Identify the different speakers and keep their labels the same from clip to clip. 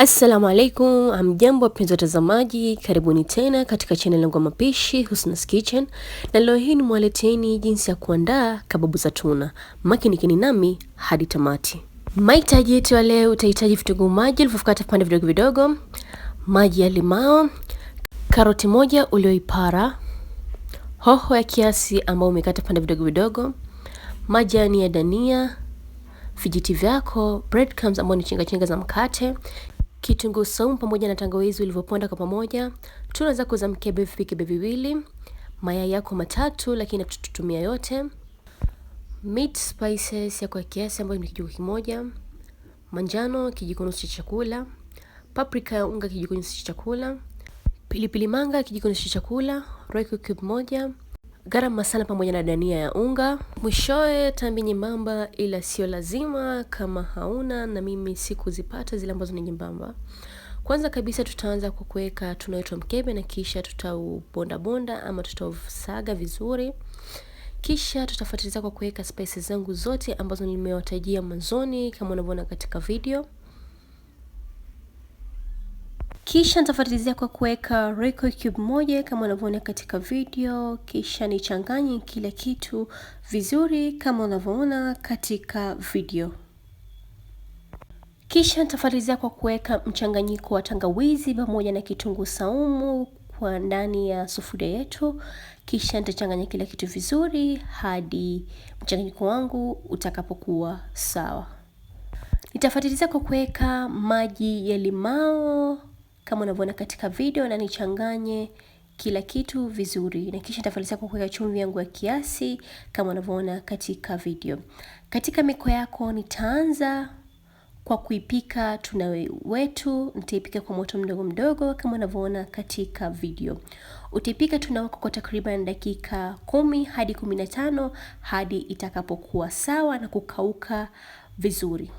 Speaker 1: Assalamu alaikum, hamjambo wapenzi watazamaji, karibuni tena katika channel yangu ya mapishi Husna's Kitchen, na leo hii nimewaleteeni jinsi ya kuandaa kababu za tuna. Makinikeni nami hadi tamati. Mahitaji yetu ya leo, utahitaji vitunguu maji vilivyokatwa vipande vidogo vidogo, maji ya limao, karoti moja ulioipara, hoho ya kiasi ambao umekata vipande vidogo vidogo, majani ya dania, vijiti vyako, breadcrumbs ambao ni chenga za mkate, kitunguu saumu pamoja na tangawizi ulivyoponda kwa pamoja, tuna zako za mkebe vikebe viwili, mayai yako matatu lakini tutumia yote, meat spices yako ya kiasi ambayo ni kijiko kimoja, manjano kijiko nusu cha chakula, paprika ya unga kijiko nusu cha chakula, pilipili manga kijiko nusu cha chakula, royco cube moja, garam masala pamoja na dania ya unga. Mwishowe tambi nyembamba, ila sio lazima kama hauna, na mimi sikuzipata zile ambazo ni nyembamba. Kwanza kabisa tutaanza kwa kuweka tuna wetu mkebe, na kisha tutaubonda bonda ama tutausaga vizuri. Kisha tutafuatilia kwa kuweka spices zangu zote ambazo nimewatajia mwanzoni kama unavyoona katika video. Kisha nitafuatilizia kwa kuweka royco cube moja kama unavyoona katika video. Kisha nichanganye kila kitu vizuri kama unavyoona katika video. Kisha nitafuatilizia kwa kuweka mchanganyiko wa tangawizi pamoja na kitunguu saumu kwa ndani ya sufuria yetu. Kisha nitachanganya kila kitu vizuri hadi mchanganyiko wangu utakapokuwa sawa. Nitafuatilizia kwa kuweka maji ya limao kama unavyoona katika video, na nichanganye kila kitu vizuri, na kisha nitafuatilizia kwa kuweka chumvi yangu ya kiasi kama unavyoona katika video. Katika miko yako nitaanza kwa kuipika tuna wetu, nitaipika kwa moto mdogo mdogo kama unavyoona katika video. Utaipika tuna wako kwa takriban dakika 10 hadi 15 hadi itakapokuwa sawa na kukauka vizuri.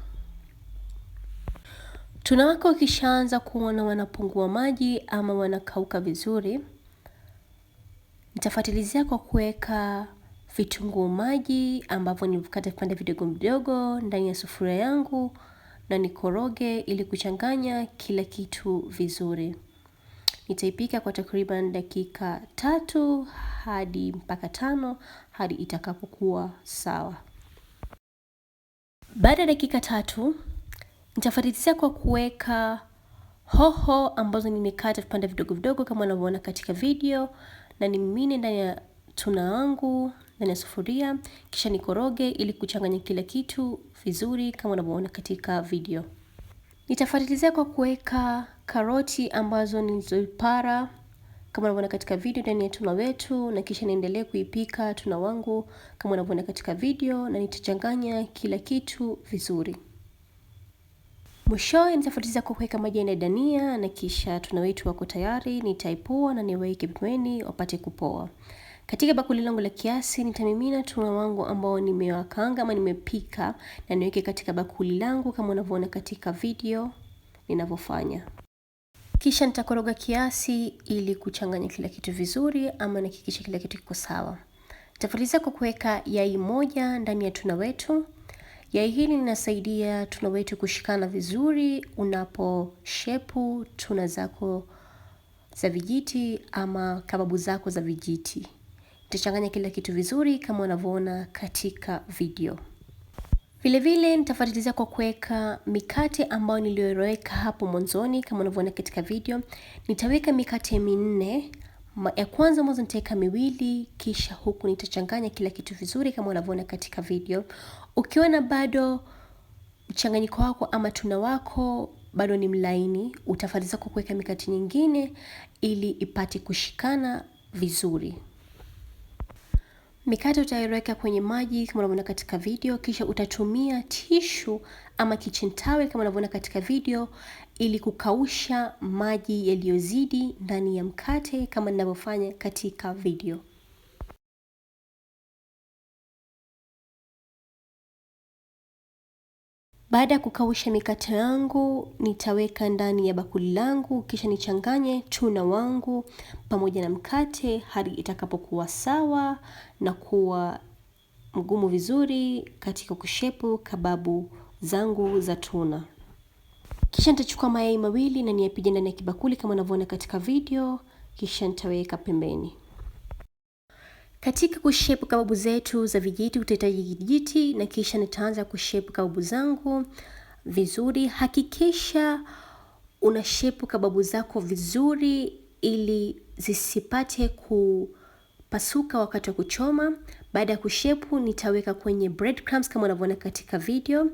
Speaker 1: Tuna wako ukishaanza kuona wanapungua maji ama wanakauka vizuri, nitafuatilizia kwa kuweka vitunguu maji ambavyo nivikata vipande vidogo vidogo ndani ya sufuria yangu, na nikoroge ili kuchanganya kila kitu vizuri. Nitaipika kwa takriban dakika 3 hadi mpaka 5 hadi itakapokuwa sawa. Baada ya dakika 3 nitafuatilizia kwa kuweka hoho ambazo nimekata vipande vidogo vidogo kama unavyoona katika video, na nimimine ndani ya tuna wangu ndani ya sufuria, kisha nikoroge ili kuchanganya kila kitu vizuri kama unavyoona katika video. Nitafuatilizia kwa kuweka karoti ambazo nilizopara kama unavyoona katika video ndani ya tuna wetu, na kisha niendelee kuipika tuna wangu kama unavyoona katika video, na nitachanganya kila kitu vizuri. Mwishowe nitafuatilizia kwa kuweka majani ya dania, na kisha tuna wetu wako tayari. Nitaipua na niweke pembeni wapate kupoa. Katika bakuli langu la kiasi nitamimina tuna wangu ambao nimewakaanga ama nimepika, na niweke katika bakuli langu kama unavyoona katika video ninavyofanya. Kisha nitakoroga kiasi ili kuchanganya kila kitu vizuri ama nihakikishe kila kitu kiko sawa. Nitafuatilizia kwa kuweka yai moja ndani ya tuna wetu. Yai hili linasaidia tuna wetu kushikana vizuri unaposhepu tuna zako za vijiti ama kababu zako za vijiti. Nitachanganya kila kitu vizuri kama unavyoona katika video. Vile vile nitafuatilizia kwa kuweka mikate ambayo niliyoweka hapo mwanzoni kama unavyoona katika video. Nitaweka mikate 4. Ya kwanza mwanzo nitaweka 2, kisha huku nitachanganya kila kitu vizuri kama unavyoona katika video. Ukiona bado mchanganyiko wako ama tuna wako bado ni mlaini, utafuatilizia kwa kuweka mikate nyingine ili ipate kushikana vizuri. Mikate utaiweka kwenye maji kama unavyoona katika video, kisha utatumia tishu ama kitchen towel kama unavyoona katika video ili kukausha maji yaliyozidi ndani ya mkate kama ninavyofanya katika video. Baada ya kukausha mikate yangu, nitaweka ndani ya bakuli langu, kisha nichanganye tuna wangu pamoja na mkate hadi itakapokuwa sawa na kuwa mgumu vizuri katika kushepu kababu zangu za tuna. Kisha nitachukua mayai mawili na niyapige ndani ya kibakuli kama unavyoona katika video, kisha nitaweka pembeni. Katika kushape kababu zetu za vijiti utahitaji kijiti na kisha nitaanza kushape kababu zangu vizuri. Hakikisha una shape kababu zako vizuri ili zisipate kupasuka wakati wa kuchoma. Baada ya kushape nitaweka kwenye breadcrumbs kama unavyoona katika video.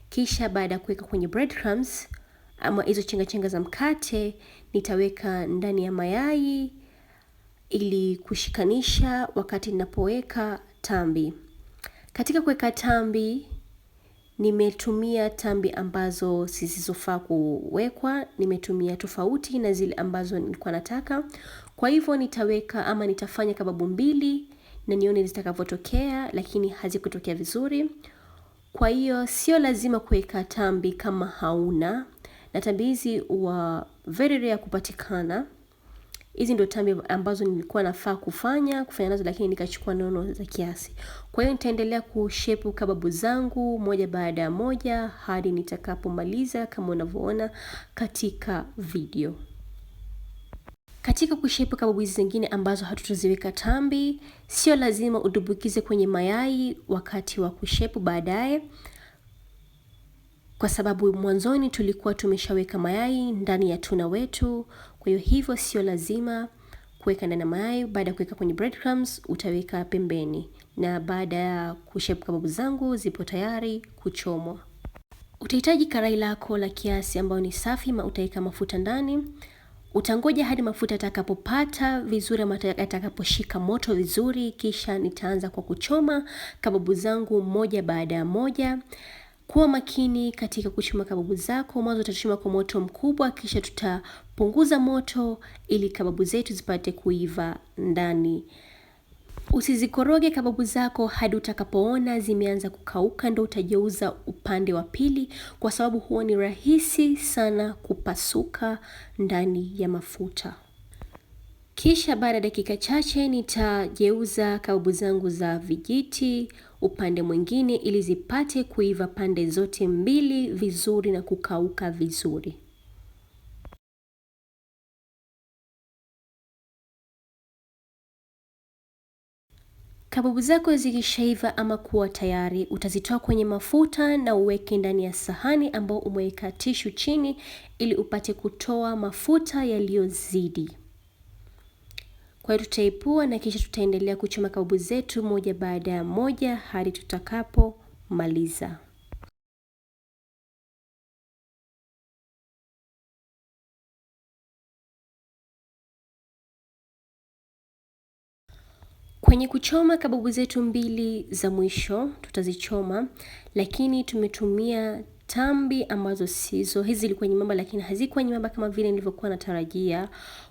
Speaker 1: Kisha baada ya kuweka kwenye breadcrumbs ama hizo chenga za mkate, nitaweka ndani ya mayai ili kushikanisha wakati ninapoweka tambi. Katika kuweka tambi, nimetumia tambi ambazo zisizofaa kuwekwa, nimetumia tofauti na zile ambazo nilikuwa nataka. Kwa hivyo nitaweka ama nitafanya kababu mbili na nione zitakavyotokea, lakini hazikutokea vizuri. Kwa hiyo sio lazima kuweka tambi kama hauna, na tambi hizi huwa very rare kupatikana. Hizi ndio tambi ambazo nilikuwa nafaa kufanya nazo, lakini nikachukua nono za kiasi. Kwa hiyo nitaendelea kushape kababu zangu moja baada ya moja hadi nitakapomaliza kama unavyoona katika video. Katika kushape kababu hizi zingine ambazo hatutaziweka tambi, sio lazima udumbukize kwenye mayai wakati wa kushape baadaye, kwa sababu mwanzoni tulikuwa tumeshaweka mayai ndani ya tuna wetu. Kwa hivyo sio lazima kuweka ndani ya mayai. Baada ya kuweka kwenye breadcrumbs utaweka pembeni, na baada ya kushape kababu zangu zipo tayari kuchomwa. Utahitaji karai lako la kiasi ambayo ni safi, utaweka mafuta ndani. Utangoja hadi mafuta yatakapopata vizuri ama yatakaposhika moto vizuri, kisha nitaanza kwa kuchoma kababu zangu moja baada ya moja. Kuwa makini katika kuchoma kababu zako. Mwanzo utachoma kwa moto mkubwa, kisha tutapunguza moto ili kababu zetu zipate kuiva ndani. Usizikoroge kababu zako hadi utakapoona zimeanza kukauka, ndio utageuza upande wa pili, kwa sababu huwa ni rahisi sana kupasuka ndani ya mafuta. Kisha baada ya dakika chache nitageuza kababu zangu za vijiti upande mwingine ili zipate kuiva pande zote mbili vizuri na kukauka vizuri. Kababu zako zikishaiva ama kuwa tayari, utazitoa kwenye mafuta na uweke ndani ya sahani ambao umeweka tishu chini ili upate kutoa mafuta yaliyozidi. Kwa hiyo tutaipua na kisha tutaendelea kuchoma kababu zetu moja baada ya moja hadi tutakapomaliza. Kwenye kuchoma kababu zetu mbili za mwisho tutazichoma, lakini tumetumia tambi ambazo sizo. Hizi zilikuwa nyembamba lakini hazikuwa nyembamba kama vile nilivyokuwa natarajia.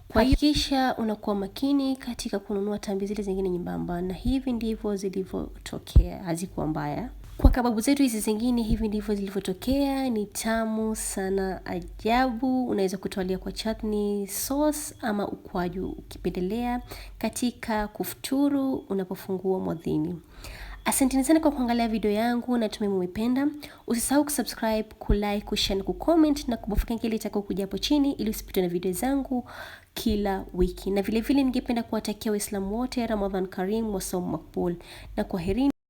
Speaker 1: Kwa hiyo kisha unakuwa makini katika kununua tambi zile zingine nyembamba, na hivi ndivyo zilivyotokea, hazikuwa mbaya. Kwa kababu zetu hizi zingine hivi ndivyo zilivyotokea, ni tamu sana ajabu. Unaweza kutwalia kwa chutney sauce ama ukwaju ukipendelea katika kufuturu unapofungua mwadhini. Asanteni sana kwa kuangalia video yangu, natumai mmependa. Usisahau kusubscribe, kulike, kushare na kucomment na kubofya kengele itakayokuja hapo chini ili usipitwe na video zangu kila wiki. Na vile vile ningependa kuwatakia Waislamu wote Ramadan Karim wa Saumu Makbul, na kwaherini.